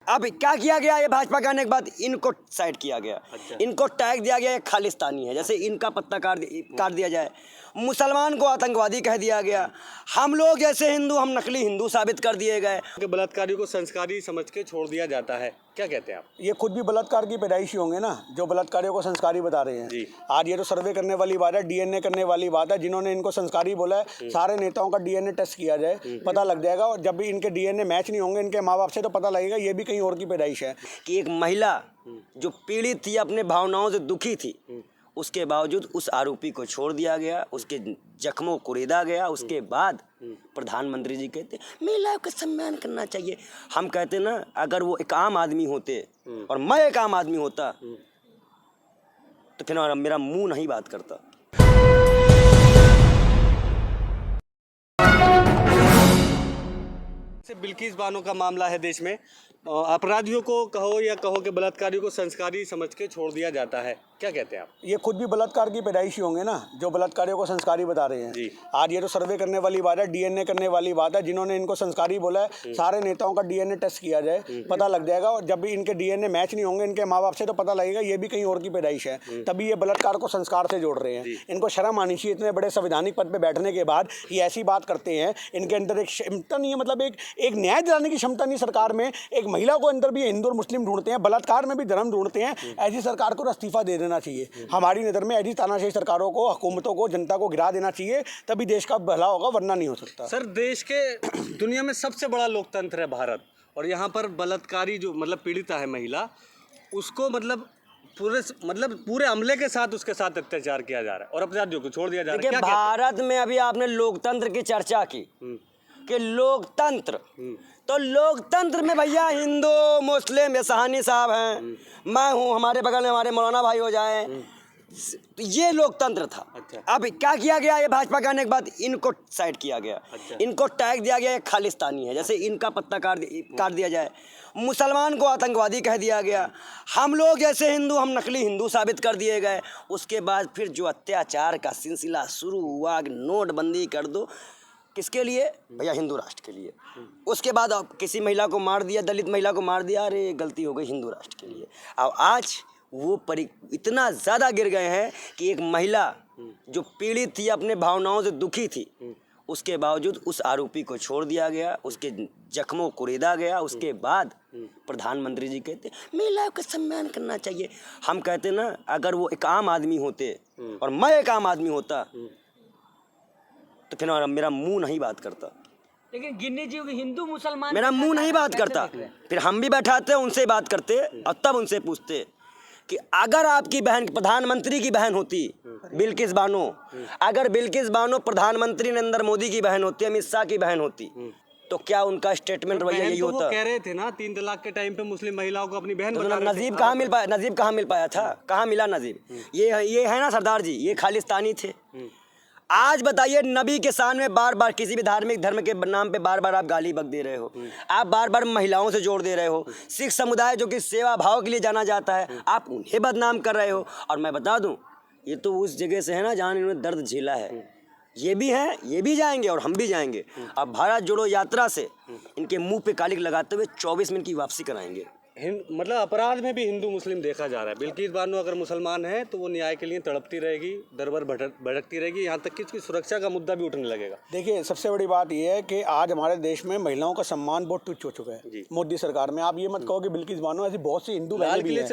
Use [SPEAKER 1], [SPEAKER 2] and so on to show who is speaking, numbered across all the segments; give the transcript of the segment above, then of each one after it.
[SPEAKER 1] अब क्या किया गया, ये भाजपा के आने के बाद इनको साइड किया गया। इनको टैग दिया गया, ये खालिस्तानी है, जैसे इनका पत्ता काट दिया जाए। मुसलमान को आतंकवादी कह दिया गया। हम लोग जैसे हिंदू, हम नकली हिंदू साबित कर दिए गए।
[SPEAKER 2] बलात्कारियों को संस्कारी समझ के छोड़ दिया जाता है, क्या कहते हैं आप?
[SPEAKER 3] ये खुद भी बलात्कार की पैदाइशी होंगे ना, जो बलात्कारियों को संस्कारी बता रहे हैं। आज ये तो सर्वे करने वाली बात है, डीएनए करने वाली बात है। जिन्होंने इनको संस्कारी बोला है, सारे नेताओं का डीएनए टेस्ट किया जाए, पता लग जाएगा। और जब भी इनके डीएनए मैच नहीं होंगे इनके माँ बाप से, तो पता लगेगा ये भी कहीं और की पैदाइश है।
[SPEAKER 1] कि एक महिला जो पीड़ित थी, अपने भावनाओं से दुखी थी, उसके बावजूद उस आरोपी को छोड़ दिया गया, उसके जख्मों को कुरेदा गया। उसके बाद प्रधानमंत्री जी कहते महिलाओं का सम्मान करना चाहिए। हम कहते ना, अगर वो एक आम आदमी होते और मैं एक आम आदमी होता तो फिर मेरा मुंह नहीं बात करता।
[SPEAKER 2] बिल्किस बानो का मामला है देश में। अपराधियों को कहो या कहो कि बलात्कारियों को संस्कारी समझ के छोड़ दिया जाता है, क्या कहते हैं आप?
[SPEAKER 3] ये खुद भी बलात्कार की पैदाइशी होंगे ना, जो बलात्कारियों को संस्कारी बता रहे हैं। आज ये तो सर्वे करने वाली बात है, डीएनए करने वाली बात है। जिन्होंने इनको संस्कारी बोला है, सारे नेताओं का डीएनए टेस्ट किया जाए, पता लग जाएगा। और जब भी इनके डीएनए मैच नहीं होंगे इनके माँ बाप से, तो पता लगेगा ये भी कहीं और की पैदाइश है। तभी ये बलात्कार को संस्कार से जोड़ रहे हैं। इनको शर्म आनी चाहिए, इतने बड़े संवैधानिक पद पर बैठने के बाद ये ऐसी बात करते हैं। इनके अंदर एक क्षमता नहीं है, मतलब एक न्याय दिलाने की क्षमता नहीं सरकार में। एक महिला को अंदर भी हिंदू और मुस्लिम ढूंढते हैं, बलात्कार में भी धर्म ढूंढते हैं। ऐसी सरकार को इस्तीफा दे देना चाहिए। हमारी नज़र में ऐसी तानाशाही सरकारों को, हुकूमतों को, जनता को गिरा देना चाहिए, तभी देश का भला होगा, वरना नहीं हो सकता।
[SPEAKER 2] सर, देश के दुनिया में सबसे बड़ा लोकतंत्र है भारत, और यहाँ पर बलात्कारी जो पीड़िता है महिला, उसको पूरे अमले के साथ उसके साथ अत्याचार किया जा रहा है और अपराधियों को छोड़ दिया जा रहा है।
[SPEAKER 1] भारत में अभी आपने लोकतंत्र की चर्चा की कि लोकतंत्र, तो लोकतंत्र में भैया हिंदू मुस्लिम ये सहानी साहब हैं, मैं हूँ, हमारे बगल में हमारे मौलाना भाई हो जाए, ये लोकतंत्र था। अब क्या किया गया, ये भाजपा के आने के बाद इनको साइड किया गया। इनको टैग दिया गया, ये खालिस्तानी है, जैसे इनका पत्ता काट दिया जाए। मुसलमान को आतंकवादी कह दिया गया। हम लोग जैसे हिंदू, हम नकली हिंदू साबित कर दिए गए। उसके बाद फिर जो अत्याचार का सिलसिला शुरू हुआ, नोटबंदी कर दो, किसके लिए भैया? हिंदू राष्ट्र के लिए। उसके बाद अब किसी महिला को मार दिया, दलित महिला को मार दिया, अरे गलती हो गई, हिंदू राष्ट्र के लिए। अब आज वो इतना ज़्यादा गिर गए हैं कि एक महिला जो पीड़ित थी, अपने भावनाओं से दुखी थी, उसके बावजूद उस आरोपी को छोड़ दिया गया, उसके जख्मों को कुरेदा गया। उसके बाद प्रधानमंत्री जी कहते महिलाओं का सम्मान करना चाहिए। हम कहते ना, अगर वो एक आम आदमी होते और मैं एक आम आदमी होता तो फिर मेरा मुंह नहीं बात करता।
[SPEAKER 4] लेकिन गिन्नी जी हिंदू मुसलमान,
[SPEAKER 1] मेरा मुंह नहीं बात करता। फिर हम भी बैठाते, उनसे बात करते और तब उनसे पूछते कि अगर आपकी बहन प्रधानमंत्री की बहन होती बिल्किस बानो, अगर बिल्किस बानो प्रधानमंत्री नरेंद्र मोदी की बहन होती, अमित शाह की बहन होती, तो क्या उनका स्टेटमेंट रवैया यही होता?
[SPEAKER 2] वो कह रहे थे ना 3 तलाक के टाइम पे मुस्लिम महिलाओं को अपनी बहन बना।
[SPEAKER 1] नजीब कहाँ मिल पाया? नजीब कहाँ मिल पाया था? कहाँ मिला नजीब? ये है ना सरदार जी, ये खालिस्तानी थे। आज बताइए, नबी के शान में बार बार किसी भी धार्मिक धर्म के नाम पे बार बार आप गाली बक दे रहे हो, आप बार बार महिलाओं से जोड़ दे रहे हो। सिख समुदाय जो कि सेवा भाव के लिए जाना जाता है, आप उन्हें बदनाम कर रहे हो। और मैं बता दूं, ये तो उस जगह से है ना जहाँ इन्होंने दर्द झेला है। ये भी हैं, ये भी जाएंगे और हम भी जाएंगे। अब भारत जोड़ो यात्रा से इनके मुंह पे कालिक लगाते हुए 24 मिनट की वापसी कराएंगे।
[SPEAKER 2] अपराध में भी हिंदू मुस्लिम देखा जा रहा है। बिल्किस बानो अगर मुसलमान है तो वो न्याय के लिए तड़पती रहेगी, दर दर भटकती रहेगी, यहाँ तक कि उसकी सुरक्षा का मुद्दा भी उठने लगेगा।
[SPEAKER 3] देखिए, सबसे बड़ी बात यह है कि आज हमारे देश में महिलाओं का सम्मान बहुत तुच्छ हो चुका है मोदी सरकार में। आप ये मत कहो कि बिल्किस बानो, ऐसी बहुत सी हिंदू बहनें भी हैं।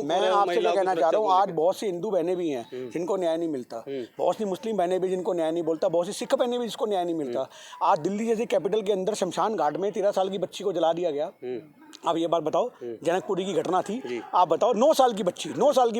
[SPEAKER 3] मैं आपसे क्या कहना चाह रहा हूँ, आज बहुत सी हिंदू बहनें भी हैं जिनको न्याय नहीं मिलता, बहुत सी मुस्लिम बहनें भी जिनको न्याय नहीं मिलता, बहुत सी सिख बहनें भी जिसको न्याय नहीं मिलता। आज दिल्ली जैसी कैपिटल के अंदर शमशान घाट में 13 साल की बच्ची को जला दिया गया। अब ये बात बताओ, जनकपुरी की घटना थी, आप बताओ 9 साल की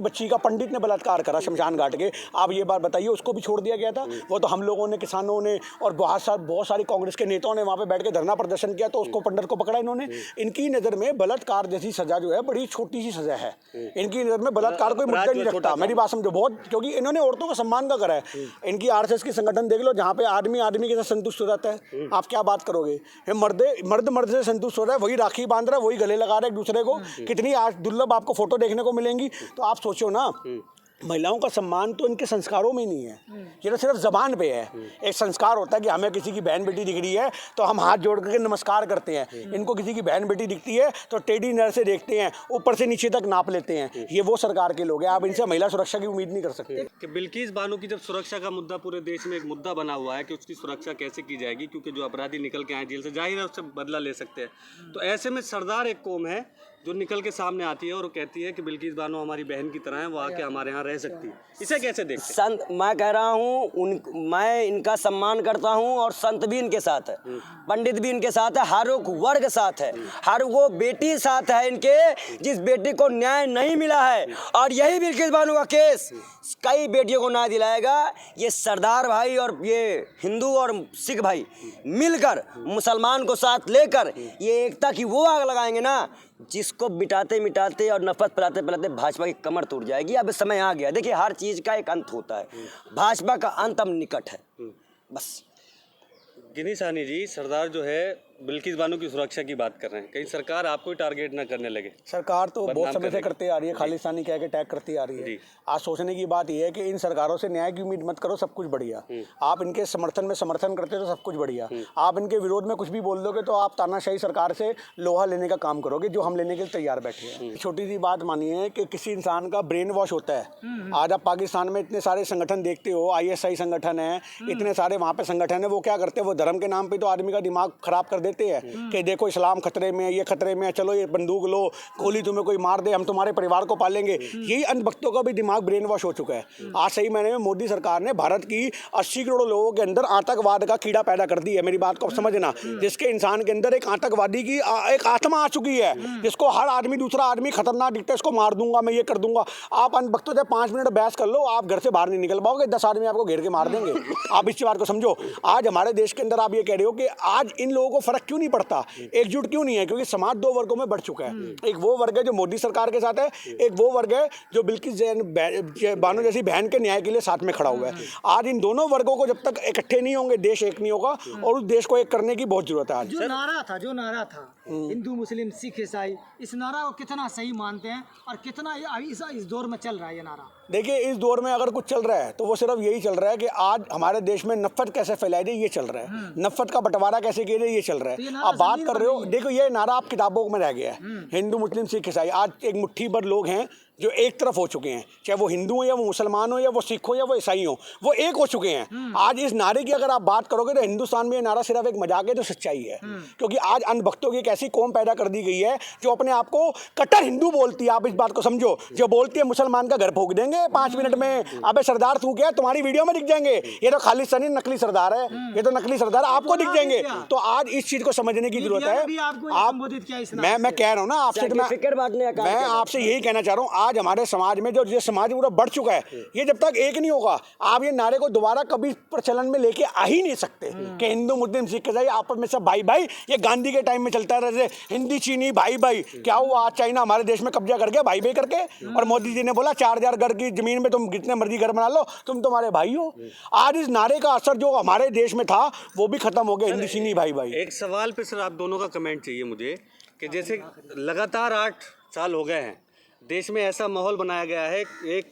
[SPEAKER 3] बच्ची का पंडित ने बलात्कार करा शमशान घाट के। आप ये बात बताइए, उसको भी छोड़ दिया गया था। वो तो हम लोगों ने, किसानों ने और बहुत सारी कांग्रेस के नेताओं ने वहाँ पे बैठ के धरना प्रदर्शन किया, तो उसको पंडित को पकड़ा इन्होंने। इनकी नज़र में बलात्कार जैसी सजा जो है बड़ी छोटी सी सजा है। इनकी नज़र में बलात्कार कोई मुद्दा नहीं रखता। मेरी बात समझो, बहुत, क्योंकि इन्होंने औरतों का सम्मान का करा है। इनकी RSS की संगठन देख लो, जहाँ पे आदमी के साथ संतुष्ट हो जाता है, आप क्या बात करोगे? मर्द से संतुष्ट हो रहा है, वही राखी बांध रहा है, वही गले लगा रहा है एक दूसरे को। कितनी आज दुर्लभ आपको फोटो देखने को मिलेंगी। तो आप सोचो ना, महिलाओं का सम्मान तो इनके संस्कारों में ही नहीं है, ये तो सिर्फ जबान पे है। एक संस्कार होता है कि हमें किसी की बहन बेटी दिख रही है तो हम हाथ जोड़ करके नमस्कार करते हैं। इनको किसी की बहन बेटी दिखती है तो टेढ़ी नज़र से देखते हैं, ऊपर से नीचे तक नाप लेते हैं। ये वो सरकार के लोग हैं, आप इनसे महिला सुरक्षा की उम्मीद नहीं कर सकते।
[SPEAKER 2] कि बिल्किस बानो की जब सुरक्षा का मुद्दा पूरे देश में एक मुद्दा बना हुआ है कि उसकी सुरक्षा कैसे की जाएगी, क्योंकि जो अपराधी निकल के आए जेल से, जाहिर है उससे बदला ले सकते हैं। तो ऐसे में सरदार एक कौम है जो निकल के सामने आती है और कहती है कि बिल्किस बानो हमारी बहन की तरह है, वो आके हमारे यहाँ रह सकती है। इसे कैसे देखते हैं?
[SPEAKER 1] संत, मैं कह रहा हूँ मैं इनका सम्मान करता हूँ और संत भी इनके साथ है, पंडित भी इनके साथ है, हर एक वर्ग साथ है, हर वो बेटी साथ है इनके जिस बेटी को न्याय नहीं मिला है। और यही बिल्किस बानो का केस कई बेटियों को न्याय दिलाएगा। ये सरदार भाई और ये हिंदू और सिख भाई मिलकर मुसलमान को साथ लेकर ये एकता की वो आग लगाएंगे ना जिसको मिटाते मिटाते और नफरत फैलाते फैलाते भाजपा की कमर टूट जाएगी। अब समय आ गया, देखिए हर चीज़ का एक अंत होता है, भाजपा का अंत अब निकट है बस।
[SPEAKER 2] गिनी साहनी जी, सरदार जो है बिल्किस बानो की सुरक्षा की बात कर रहे हैं, कहीं सरकार आपको ही टारगेट ना करने लगे?
[SPEAKER 3] सरकार तो बहुत समय से करते आ रही है, खालिस्तानी कह के टैग करती आ रही है। आज सोचने की बात यह है कि इन सरकारों से न्याय की उम्मीद मत करो, सब कुछ बढ़िया। आप इनके समर्थन में समर्थन करते हो तो सब कुछ बढ़िया, आप इनके विरोध में कुछ भी बोल दोगे तो आप तानाशाही सरकार से लोहा लेने का काम करोगे, जो हम लेने के लिए तैयार बैठे हैं। छोटी सी बात मानिए कि किसी इंसान का ब्रेन वॉश होता है। आज आप पाकिस्तान में इतने सारे संगठन देखते हो, ISI संगठन है, इतने सारे वहाँ पे संगठन है, वो क्या करते हैं, वो धर्म के नाम पे तो आदमी का दिमाग खराब कर देते हैं कि देखो इस्लाम खतरे में है, ये खतरे में है, चलो ये बंदूक लो, गोली तुम्हें कोई मार दे, हम तुम्हारे परिवार को पालेंगे। यही अंधभक्तों का भी दिमाग ब्रेन वॉश हो चुका है। आज सही मायने में मोदी सरकार ने भारत की 80 करोड़ लोगों के अंदर आतंकवाद का कीड़ा पैदा कर दी है। मेरी बात को समझना, जिसके इंसान के अंदर एक आतंकवादी की एक आत्मा आ चुकी है, जिसको हर आदमी दूसरा आदमी खतरनाक दिखता है, इसको मार दूंगा मैं, ये कर दूंगा। आप अंधभक्तों से 5 मिनट बहस कर लो, आप घर से बाहर नहीं निकल पाओगे, 10 आदमी आपको घेर के मार देंगे। आप इस बात को समझो। आज हमारे देश के अंदर आप ये कह रहे हो कि आज इन लोगों को फर्क क्यों नहीं पड़ता, एकजुट क्यों नहीं है? क्योंकि समाज 2 वर्गों में बढ़ चुका है। एक वो वर्ग है जो मोदी सरकार के साथ है, एक वो वर्ग है जो बिल्किस बानो जैसी बहन के न्याय के लिए साथ में खड़ा हुआ है। आज इन दोनों वर्गों को जब तक इकट्ठे नहीं होंगे देश एक नहीं होगा, और उस देश को एक करने की बहुत जरूरत है। आज
[SPEAKER 4] जो नारा था हिंदू मुस्लिम सिख ईसाई, इस नारा को कितना सही मानते हैं और कितना इस दौर में चल रहा है ये नारा?
[SPEAKER 3] देखिए, इस दौर में अगर कुछ चल रहा है तो वो सिर्फ यही चल रहा है कि आज हमारे देश में नफरत कैसे फैलाई जाए, ये चल रहा है। नफरत का बंटवारा कैसे किया जाए, ये चल रहा है। आप बात कर रहे हो, देखो ये नारा आप किताबों में रह गया है, हिंदू मुस्लिम सिख ईसाई। आज एक मुट्ठी भर लोग हैं जो एक तरफ हो चुके हैं, चाहे वो हिंदू हो या वो मुसलमान हो या वो सिख हो या वो ईसाई हो, वो एक हो चुके हैं। आज इस नारे की अगर आप बात करोगे तो हिंदुस्तान में ये नारा सिर्फ एक मजाक है, जो सच्चाई है। क्योंकि आज अंधभक्तों की एक ऐसी कौम पैदा कर दी गई है जो अपने आप को कट्टर हिंदू बोलती है। आप इस बात को समझो, जो बोलती है मुसलमान का घर फूंक देंगे 5 मिनट में। अबे सरदार तू क्या, तुम्हारी वीडियो में दिख जाएंगे, ये तो खालिस्तानी नकली सरदार है, ये तो नकली सरदार आपको दिख जाएंगे। तो आज इस चीज को समझने की जरूरत है। आप मैं कह रहा हूँ ना आपसे, मैं आपसे यही कहना चाह रहा हूँ, आज हमारे समाज में जो समाज पूरा बढ़ चुका है, ये जब तक एक नहीं होगा, आप ये नारे को दोबारा कभी प्रचलन में लेके आ ही नहीं सकते कि हिंदू मुस्लिम सिख ईसाई आपस में सब भाई भाई। ये गांधी के टाइम में चलता है, जैसे हिंदी चीनी भाई भाई। क्या हुआ, आज चाइना हमारे देश में कब्जा कर गया भाई भाई करके, और मोदी जी ने बोला 4000 घर की जमीन में तुम जितने मर्जी घर बना लो, तुम तुम्हारे भाई हो। आज इस नारे का असर जो हमारे देश में था वो भी खत्म हो गया, हिंदी चीनी भाई भाई।
[SPEAKER 2] एक सवाल पे सर आप दोनों का कमेंट चाहिए मुझे, कि जैसे लगातार 8 साल हो गए हैं, देश में ऐसा माहौल बनाया गया है, एक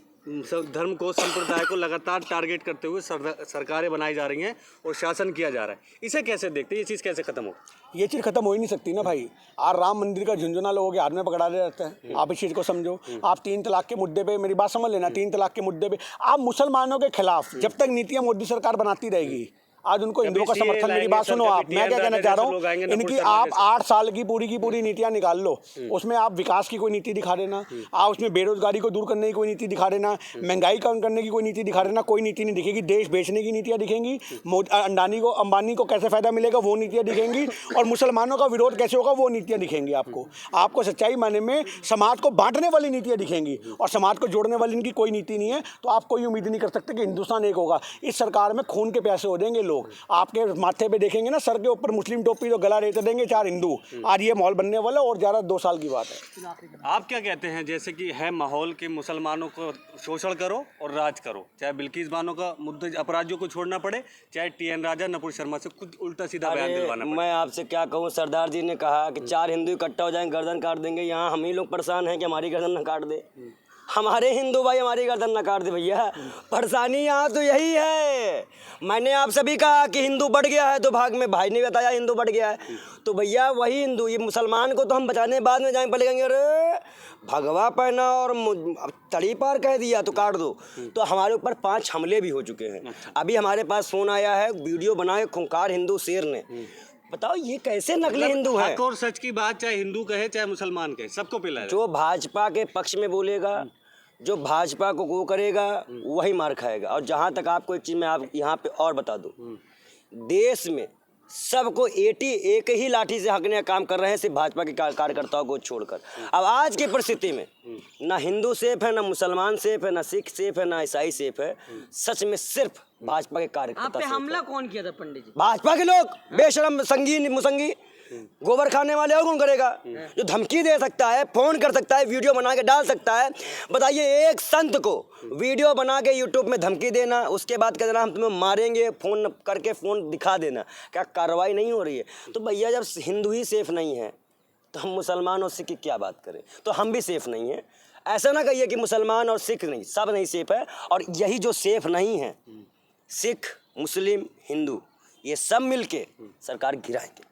[SPEAKER 2] धर्म को संप्रदाय को लगातार टारगेट करते हुए सरकारें बनाई जा रही हैं और शासन किया जा रहा है। इसे कैसे देखते हैं, ये चीज़ कैसे खत्म हो?
[SPEAKER 3] ये चीज़ खत्म हो ही नहीं सकती ना भाई। आज राम मंदिर का झुंझुना लोगों के हाथ में पकड़ा दिया जाता है। आप इस चीज़ को समझो। आप 3 तलाक के मुद्दे पे, मेरी बात समझ लेना, 3 तलाक के मुद्दे पे आप मुसलमानों के खिलाफ जब तक नीतियाँ मोदी सरकार बनाती रहेगी, आज उनको हिंदुओं का समर्थन। मेरी बात सुनो, आप मैं क्या कहना चाह रहा हूँ, इनकी आप 8 साल की पूरी नीतियाँ निकाल लो, उसमें आप विकास की कोई नीति दिखा देना, आप उसमें बेरोजगारी को दूर करने की कोई नीति दिखा देना, महंगाई कम करने की कोई नीति दिखा देना, कोई नीति नहीं दिखेगी। देश बेचने की नीतियाँ दिखेंगी, अंबानी को कैसे फायदा मिलेगा वो नीतियाँ दिखेंगी, और मुसलमानों का विरोध कैसे होगा वो नीतियाँ दिखेंगी। आपको सच्चाई माने में समाज को बांटने वाली नीतियाँ दिखेंगी, और समाज को जोड़ने वाली इनकी कोई नीति नहीं है। तो आप कोई उम्मीद नहीं कर सकते कि हिंदुस्तान एक होगा। इस सरकार में खून के प्यासे हो जाएंगे लोग। आपके माथे पे देखेंगे ना, सर के ऊपर मुस्लिम टोपी तो गला रेत देंगे 4 हिंदू। आज ये माहौल बनने वाला, और ज़्यादा 2 साल की बात है।
[SPEAKER 2] आप क्या कहते हैं, जैसे कि है माहौल कि मुसलमानों को शोषण करो और राज करो, चाहे बिल्किस बानो का मुद्दे अपराधियों को छोड़ना पड़े, चाहे TN राजा नपुर शर्मा से खुद उल्टा सीधा बयान दिलवाना पड़े?
[SPEAKER 1] मैं आपसे क्या कहूँ, सरदार जी ने कहा कि 4 हिंदू इकट्ठा हो जाएंगे, गर्दन काट देंगे। यहाँ हम ही लोग परेशान हैं कि हमारी गर्दन न काट दे। हमारे हिंदू भाई हमारी गर्दन न काट दे भैया। परेशानी यहाँ तो यही है। मैंने आप सभी कहा कि हिंदू बढ़ गया है, तो भाग में भाई ने बताया हिंदू बढ़ गया है। तो भैया वही हिंदू, ये मुसलमान को तो हम बचाने बाद में जाएंगे, पहले कहेंगे अरे भगवा पहना और तड़ी पार कह दिया तो काट दो। तो हमारे ऊपर 5 हमले भी हो चुके हैं। अभी हमारे पास फोन आया है, वीडियो बनाए खूंखार हिंदू शेर ने। बताओ ये कैसे नकली हिंदू है।
[SPEAKER 2] हक और सच की बात चाहे हिंदू कहे चाहे मुसलमान कहे, सबको पिलाया।
[SPEAKER 1] जो भाजपा के पक्ष में बोलेगा, जो भाजपा को वो करेगा, वही मार खाएगा। और जहाँ तक आपको एक चीज़ मैं आप यहाँ पे और बता दूँ, देश में सबको एक ही लाठी से हकने का काम कर रहे हैं, सिर्फ भाजपा के कार्यकर्ताओं को छोड़कर। अब आज की परिस्थिति में ना हिंदू सेफ है, ना मुसलमान सेफ है, ना सिख सेफ है, ना ईसाई सेफ है। सच में सिर्फ भाजपा के कार्यकर्ता।
[SPEAKER 5] आप पे हमला कौन किया था पंडित जी?
[SPEAKER 1] भाजपा के लोग, बेशरम संगी मुसंगी गोबर खाने वाले और कौन करेगा? जो धमकी दे सकता है, फोन कर सकता है, वीडियो बना के डाल सकता है। बताइए एक संत को वीडियो बना के यूट्यूब में धमकी देना, उसके बाद कह देना हम तुम्हें मारेंगे, फोन करके फोन दिखा देना, क्या कार्रवाई नहीं हो रही है? तो भैया जब हिंदू ही सेफ नहीं है तो हम मुसलमान और सिख की क्या बात करें? तो हम भी सेफ नहीं हैं। ऐसा ना कहिए कि मुसलमान और सिख नहीं, सब नहीं सेफ है। और यही जो सेफ नहीं है, सिख, मुस्लिम, हिंदू, ये सब मिलके सरकार गिराएंगे।